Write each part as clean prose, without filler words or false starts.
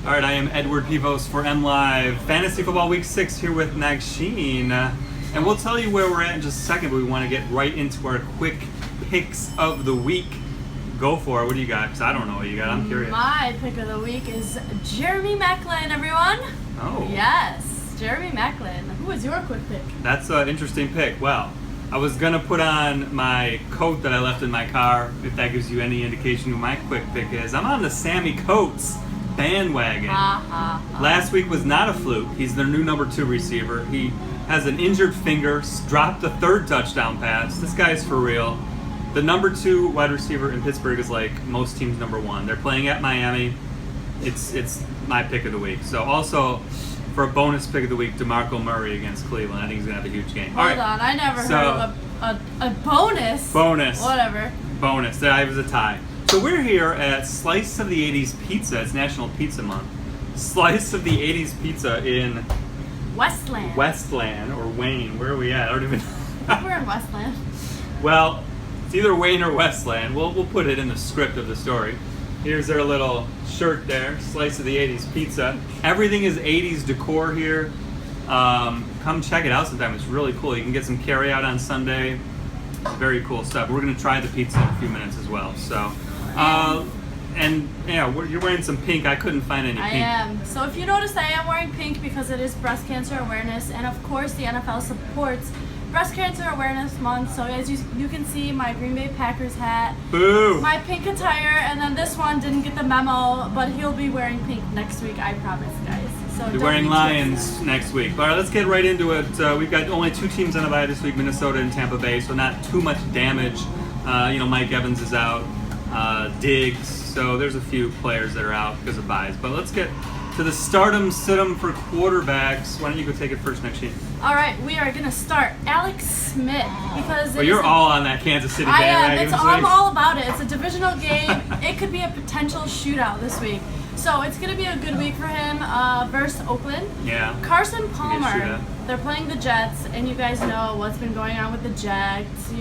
All right, I am Edward Pevos for MLive Fantasy Football Week 6 here with Nagsheen. And we'll tell you where we're at in just a second, but we want to get right into our quick picks of the week. Go for it. What do you got? Because I don't know what you got. I'm curious. My pick of the week is Jeremy Maclin, everyone. Oh. Yes, Jeremy Maclin. Who was your quick pick? That's an interesting pick. Well, I was going to put on my coat that I left in my car, if that gives you any indication who my quick pick is. I'm on the Sammy Coates bandwagon. Last week was not a fluke. He's their new number 2 receiver. He has an injured finger, dropped the 3rd touchdown pass. This guy's for real. The number 2 wide receiver in Pittsburgh is like most teams' number 1. They're playing at Miami. It's my pick of the week. So also, for a bonus pick of the week, DeMarco Murray against Cleveland. I think he's going to have a huge game. Hold on, I never heard of a bonus. Bonus. Whatever. Bonus. That was a tie. So we're here at Slice of the 80s Pizza. It's National Pizza Month. Slice of the 80s Pizza in Westland or Wayne. Where are we at? I don't even know. We're in Westland. Well, it's either Wayne or Westland. We'll put it in the script of the story. Here's their little shirt there. Slice of the 80s Pizza. Everything is 80s decor here. Come check it out sometime. It's really cool. You can get some carry out on Sunday. It's very cool stuff. We're going to try the pizza in a few minutes as well. So. And yeah, you're wearing some pink. I couldn't find any pink. I am. So if you notice, I am wearing pink because it is Breast Cancer Awareness, and of course the NFL supports Breast Cancer Awareness Month. So as you can see, my Green Bay Packers hat, Boo! my pink attire, and then this one didn't get the memo, but he'll be wearing pink next week. I promise, guys. So you're wearing Lions next week. All right, let's get right into it. We've got only 2 teams on the bye this week: Minnesota and Tampa Bay. So not too much damage. Mike Evans is out. Diggs, so there's a few players that are out because of buys. But let's get to the stardom sit-em for quarterbacks. Why don't you go take it first, Nagsheen? All right, we are going to start Alex Smith because you're all on that Kansas City bandwagon. I'm all about it. It's a divisional game. It could be a potential shootout this week. So it's going to be a good week for him versus Oakland. Yeah. Carson Palmer, they're playing the Jets, and you guys know what's been going on with the Jets.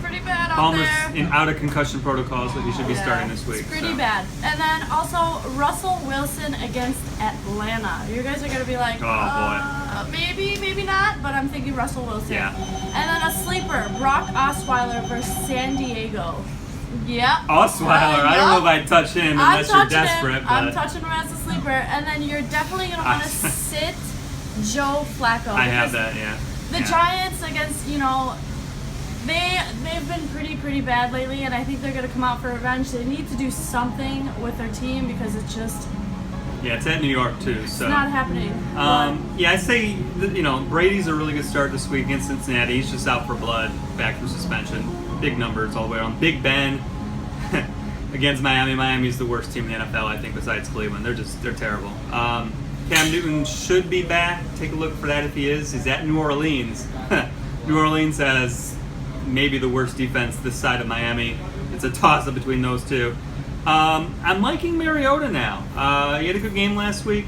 Pretty bad out Palmer's there. out of concussion protocol, so he should be starting this week. It's pretty bad. And then also Russell Wilson against Atlanta. You guys are going to be like, oh boy. Maybe not, but I'm thinking Russell Wilson. Yeah. And then a sleeper, Brock Osweiler versus San Diego. Yep. Osweiler, I don't know if I'd touch him unless you're desperate. I'm touching him as a sleeper. And then you're definitely going to want to sit Joe Flacco. I have that, yeah. The Giants against, They've been pretty bad lately, and I think they're going to come out for revenge. They need to do something with their team because it's just... Yeah, it's at New York, too. So. It's not happening. Yeah, I say, Brady's a really good start this week against Cincinnati. He's just out for blood, back from suspension. Big numbers all the way around. Big Ben against Miami. Miami's the worst team in the NFL, I think, besides Cleveland. They're terrible. Cam Newton should be back. Take a look for that if he is. He's at New Orleans. New Orleans has... maybe the worst defense this side of Miami. It's a toss-up between those two. I'm liking Mariota now. He had a good game last week.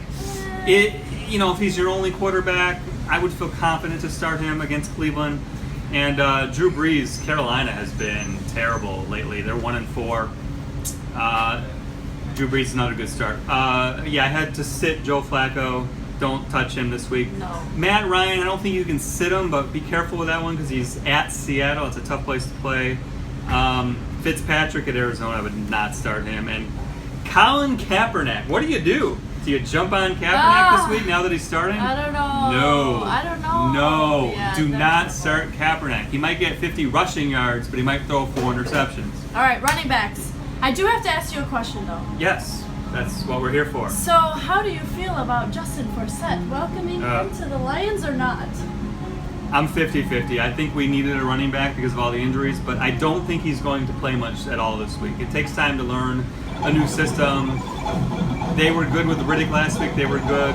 If he's your only quarterback, I would feel confident to start him against Cleveland. And Drew Brees, Carolina has been terrible lately. They're 1-4. Drew Brees is not a good start. I had to sit Joe Flacco. Don't touch him this week. No. Matt Ryan, I don't think you can sit him, but be careful with that one because he's at Seattle. It's a tough place to play. Fitzpatrick at Arizona, I would not start him. And Colin Kaepernick, what do you do? Do you jump on Kaepernick this week now that he's starting? I don't know. No. I don't know. No. Yeah, do not start Kaepernick. He might get 50 rushing yards, but he might throw 4 interceptions. All right, running backs. I do have to ask you a question, though. Yes. That's what we're here for. So, how do you feel about Justin Forsett welcoming him to the Lions or not? I'm 50-50. I think we needed a running back because of all the injuries, but I don't think he's going to play much at all this week. It takes time to learn a new system. They were good with Riddick last week. They were good,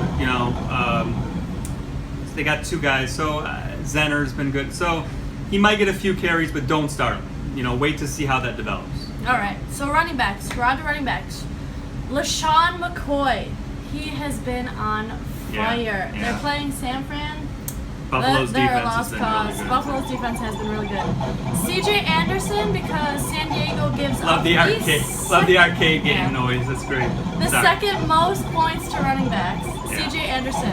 they got 2 guys. So Zenner's been good. So he might get a few carries, but don't start him. Wait to see how that develops. All right. So running backs. We're on to running backs. LaShawn McCoy, he has been on fire. Yeah. They're playing San Fran. Buffalo's They're defense a has lost been cause. really good. Buffalo's defense has been really good. CJ Anderson, because San Diego Chicago gives Love up the arcade. Love the arcade game noise. That's great. the Sorry. second most points to running backs, Yeah. C.J. Anderson.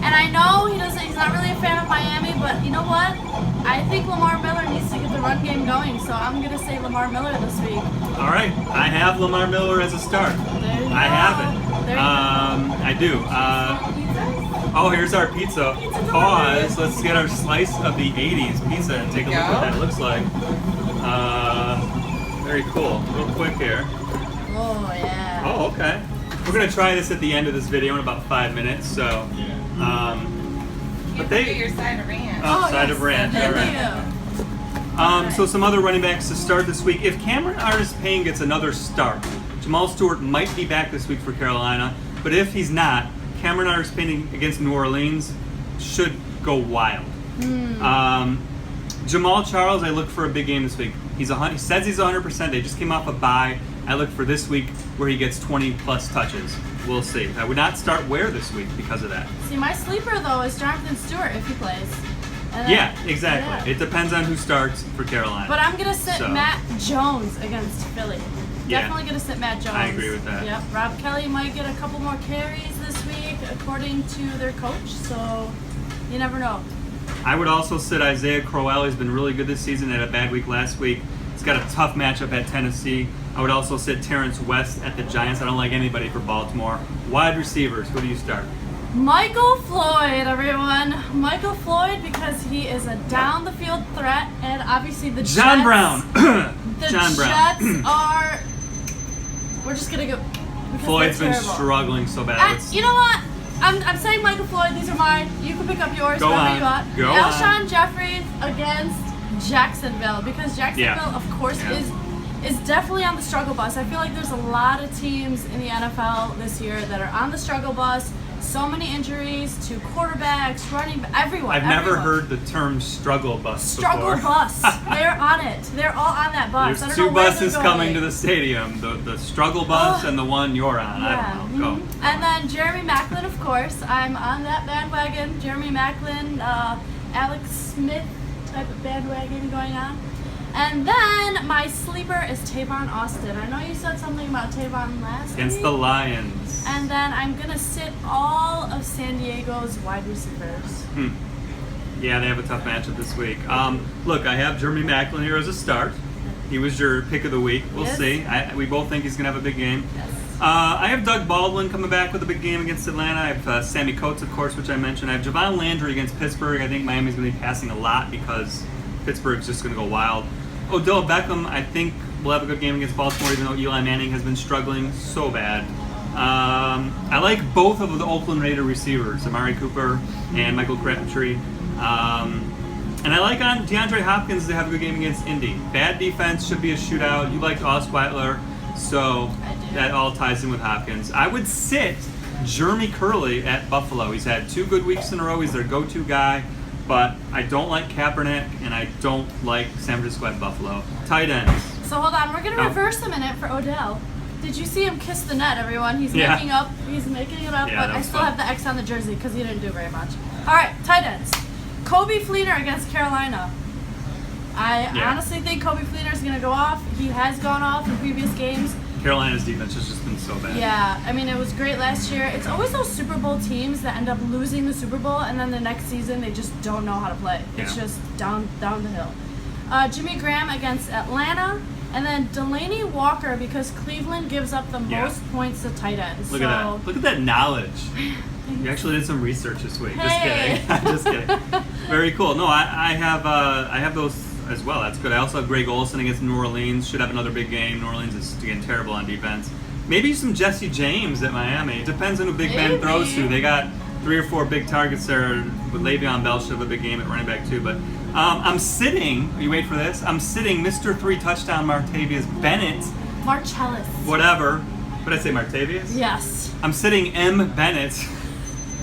And I know he's not really a fan of Miami, but you know what? I think Lamar Miller needs to get the run game going, so I'm going to say Lamar Miller this week. All right. I have Lamar Miller as a start. There you go. I have it. There you go. I do. Oh, here's our pizza. Pause. Let's get our slice of the 80s pizza and take a look at what that looks like. Very cool. Real quick here. Oh, yeah. Oh, okay. We're going to try this at the end of this video in about 5 minutes, so... But they your side of ranch. Oh, side of ranch. All right. So some other running backs to start this week. If Cameron Artis-Payne gets another start, Jamal Stewart might be back this week for Carolina. But if he's not, Cameron Artis-Payne against New Orleans should go wild. Jamal Charles, I look for a big game this week. He says he's 100%. They just came off a bye. I look for this week where he gets 20 plus touches. We'll see. I would not start Ware this week because of that. See, my sleeper, though, is Jonathan Stewart if he plays. And Yeah, exactly. Yeah. It depends on who starts for Carolina. But I'm going to sit Matt Jones against Philly. Yeah. Definitely going to sit Matt Jones. I agree with that. Yep. Rob Kelly might get a couple more carries this week, according to their coach. So you never know. I would also sit Isaiah Crowell. He's been really good this season. Had a bad week last week. He's got a tough matchup at Tennessee. I would also sit Terrence West at the Giants. I don't like anybody for Baltimore. Wide receivers, who do you start? Michael Floyd, everyone. Michael Floyd, because he is a down the field threat, and obviously the Jets. John Brown. The John Brown. Jets are. We're just gonna go. because Floyd's they're been terrible. struggling so bad. You know what? I'm saying Michael Floyd. These are mine. You can pick up yours Go wherever on. you want. Go Alshon Jeffries against Jacksonville, because Jacksonville, of course, is definitely on the struggle bus. I feel like there's a lot of teams in the NFL this year that are on the struggle bus. So many injuries to quarterbacks, everyone. I've never heard the term struggle bus struggle before. bus. They're on it. They're all on that bus. There's I don't two know where buses they're coming going. to the stadium. The struggle bus and the one you're on. I don't know. Go. And then Jeremy Maclin, of course. I'm on that bandwagon. Jeremy Maclin, Alex Smith type of bandwagon going on. And then my sleeper is Tavon Austin. I know you said something about Tavon last Against week. the Lions. And then I'm going to sit all of San Diego's wide receivers. Yeah, they have a tough matchup this week. Look, I have Jeremy Maclin here as a start. He was your pick of the week. We'll see. We both think he's going to have a big game. Yes. I have Doug Baldwin coming back with a big game against Atlanta. I have Sammy Coates, of course, which I mentioned. I have Javon Landry against Pittsburgh. I think Miami's going to be passing a lot because Pittsburgh's just going to go wild. Odell Beckham, I think, will have a good game against Baltimore, even though Eli Manning has been struggling so bad. I like both of the Oakland Raider receivers, Amari Cooper and Michael Crabtree. And I like DeAndre Hopkins to have a good game against Indy. Bad defense, should be a shootout. You liked Osweiler, so that all ties in with Hopkins. I would sit Jeremy Curley at Buffalo. He's had 2 good weeks in a row. He's their go-to guy. But I don't like Kaepernick, and I don't like San Francisco at Buffalo. Tight ends. So hold on, we're going to reverse a minute for Odell. Did you see him kiss the net, everyone? He's making it up, Yeah, but I still have the X on the jersey because he didn't do very much. All right, tight ends. Coby Fleener against Carolina. I honestly think Coby Fleener is going to go off. He has gone off in previous games. Carolina's defense has just been so bad. Yeah, I mean, it was great last year. It's always those Super Bowl teams that end up losing the Super Bowl, and then the next season they just don't know how to play. It's just down the hill. Jimmy Graham against Atlanta, and then Delaney Walker, because Cleveland gives up the most points to tight ends. Look at that. Look at that knowledge. You actually did some research this week. Hey. Just kidding. Just kidding. Very cool. No, I have those as well. That's good. I also have Greg Olsen against New Orleans. Should have another big game. New Orleans is again terrible on defense. Maybe some Jesse James at Miami. It depends on who Big Ben throws to. They got 3 or 4 big targets there. With Le'Veon Bell should have a big game at running back too. But I'm sitting. You wait for this. I'm sitting Mr. 3 touchdown Martavius Bennett. Marcellus. Whatever. What did I say, Martavius? Yes. I'm sitting M. Bennett.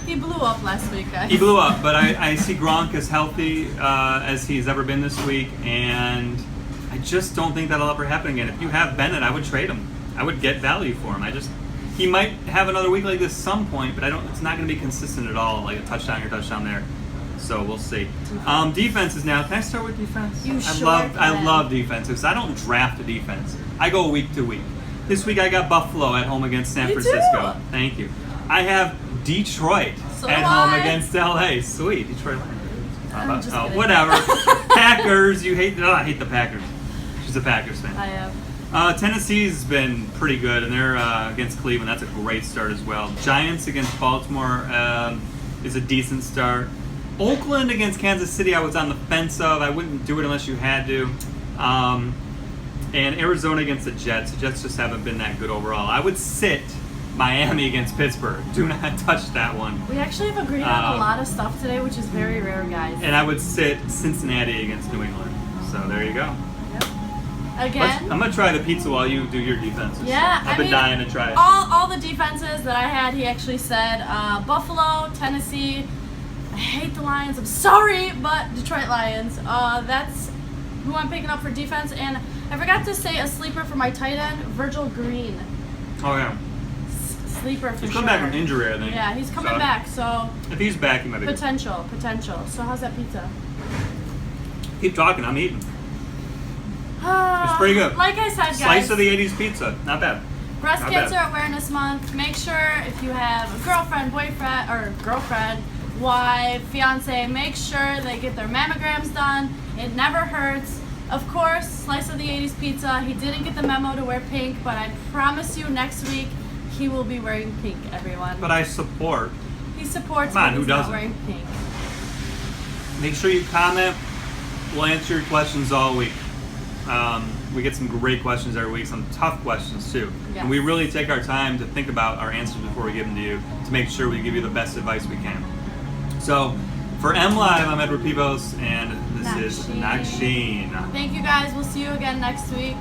He blew up last week, guys. He blew up, but I see Gronk as healthy as he's ever been this week, and I just don't think that'll ever happen again. If you have Bennett, I would trade him. I would get value for him. He might have another week like this some point, but it's not going to be consistent at all, like a touchdown here, touchdown there. So we'll see. Defenses now. Can I start with defense? You I sure I can. love defense because I don't draft a defense. I go week to week. This week I got Buffalo at home against San Me Francisco. too. Thank you. I have Detroit So at do home I. against LA. Sweet. Detroit. I'm just kidding. Whatever. Packers. You hate. Oh, I hate the Packers. She's a Packers fan. I am. Tennessee's been pretty good, and they're against Cleveland. That's a great start as well. Giants against Baltimore is a decent start. Oakland against Kansas City, I was on the fence of. I wouldn't do it unless you had to. And Arizona against the Jets. The Jets just haven't been that good overall. I would sit Miami against Pittsburgh. Do not touch that one. We actually have agreed on a lot of stuff today, which is very rare, guys. And I would sit Cincinnati against New England. So there you go. Again. I'm going to try the pizza while you do your defenses. Yeah, I've been dying to try it. All the defenses that I had, he actually said Buffalo, Tennessee. I hate the Lions. I'm sorry, but Detroit Lions. That's who I'm picking up for defense. And I forgot to say a sleeper for my tight end, Virgil Green. Oh, yeah. Sleeper for He's sure. coming back from injury, I think. Yeah, he's coming back. So if he's back, he might be good. potential. So how's that pizza? Keep talking. I'm eating. It's pretty good. Like I said, guys. Slice of the 80s pizza. Not bad. Breast Not Cancer bad. Awareness Month. Make sure if you have a girlfriend, boyfriend, or girlfriend, wife, fiance, make sure they get their mammograms done. It never hurts. Of course, Slice of the 80s Pizza. He didn't get the memo to wear pink, but I promise you next week he will be wearing pink, everyone. But I support. He supports, Come on, but who he's not doesn't? wearing pink. Make sure you comment. We'll answer your questions all week. We get some great questions every week, some tough questions too. Yes. And we really take our time to think about our answers before we give them to you to make sure we give you the best advice we can. So, for MLive, I'm Edward Pevos, and this is Nagsheen. Nagsheen. Thank you guys. We'll see you again next week.